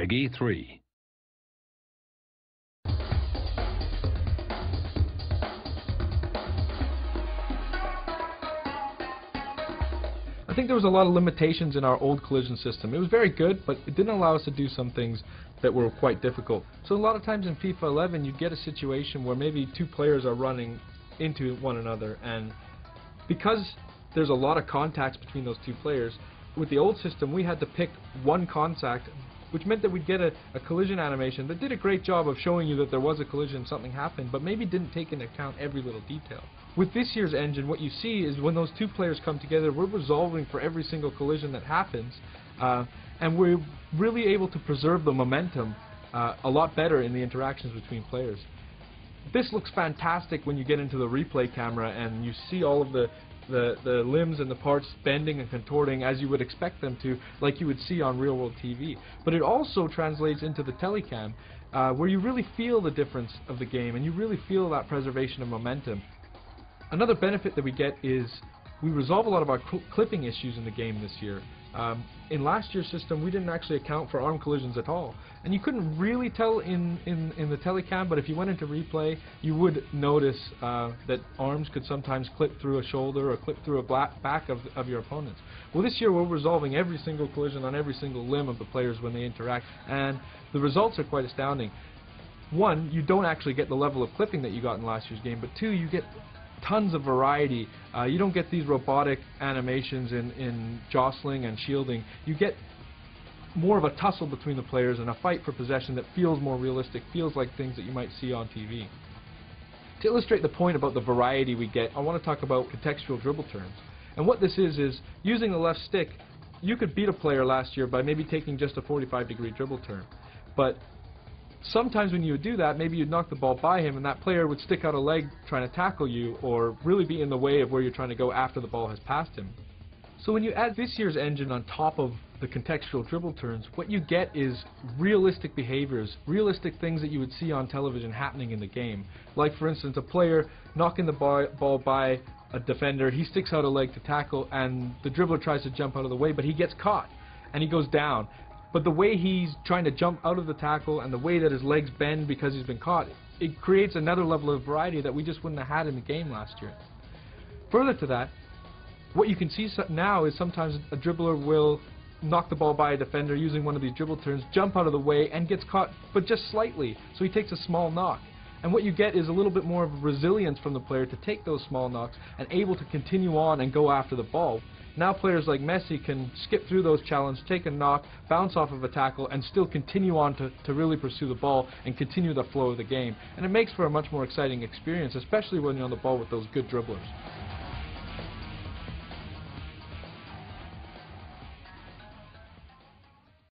McHardy 3. I think there was a lot of limitations in our old collision system. It was very good, but it didn't allow us to do some things that were quite difficult. So a lot of times in FIFA 11 you get a situation where maybe two players are running into one another, and because there's a lot of contacts between those two players, with the old system we had to pick one contact, which meant that we'd get a collision animation that did a great job of showing you that there was a collision, something happened, but maybe didn't take into account every little detail. With this year's engine, what you see is when those two players come together, we're resolving for every single collision that happens, and we're really able to preserve the momentum a lot better in the interactions between players. This looks fantastic when you get into the replay camera and you see all of the limbs and the parts bending and contorting as you would expect them to, like you would see on real-world TV. But it also translates into the telecam, where you really feel the difference of the game and you really feel that preservation of momentum. Another benefit that we get is we resolve a lot of our clipping issues in the game this year. In last year's system we didn't actually account for arm collisions at all, and you couldn't really tell in the telecam, but if you went into replay you would notice that arms could sometimes clip through a shoulder or clip through a back of your opponents. Well, this year we're resolving every single collision on every single limb of the players when they interact, and the results are quite astounding. One, you don't actually get the level of clipping that you got in last year's game, but two, you get tons of variety. You don't get these robotic animations in jostling and shielding. You get more of a tussle between the players and a fight for possession that feels more realistic, feels like things that you might see on TV. To illustrate the point about the variety we get, I want to talk about contextual dribble turns. And what this is using the left stick, you could beat a player last year by maybe taking just a 45-degree dribble turn. But sometimes when you would do that, maybe you'd knock the ball by him and that player would stick out a leg trying to tackle you or really be in the way of where you're trying to go after the ball has passed him. So when you add this year's engine on top of the contextual dribble turns, what you get is realistic behaviors, realistic things that you would see on television happening in the game. Like for instance, a player knocking the ball by a defender, he sticks out a leg to tackle and the dribbler tries to jump out of the way, but he gets caught and he goes down. But the way he's trying to jump out of the tackle and the way that his legs bend because he's been caught, it creates another level of variety that we just wouldn't have had in the game last year. Further to that, what you can see now is sometimes a dribbler will knock the ball by a defender using one of these dribble turns, jump out of the way and gets caught, but just slightly, so he takes a small knock. And what you get is a little bit more of resilience from the player to take those small knocks and able to continue on and go after the ball. Now players like Messi can skip through those challenges, take a knock, bounce off of a tackle, and still continue on to really pursue the ball and continue the flow of the game. And it makes for a much more exciting experience, especially when you're on the ball with those good dribblers.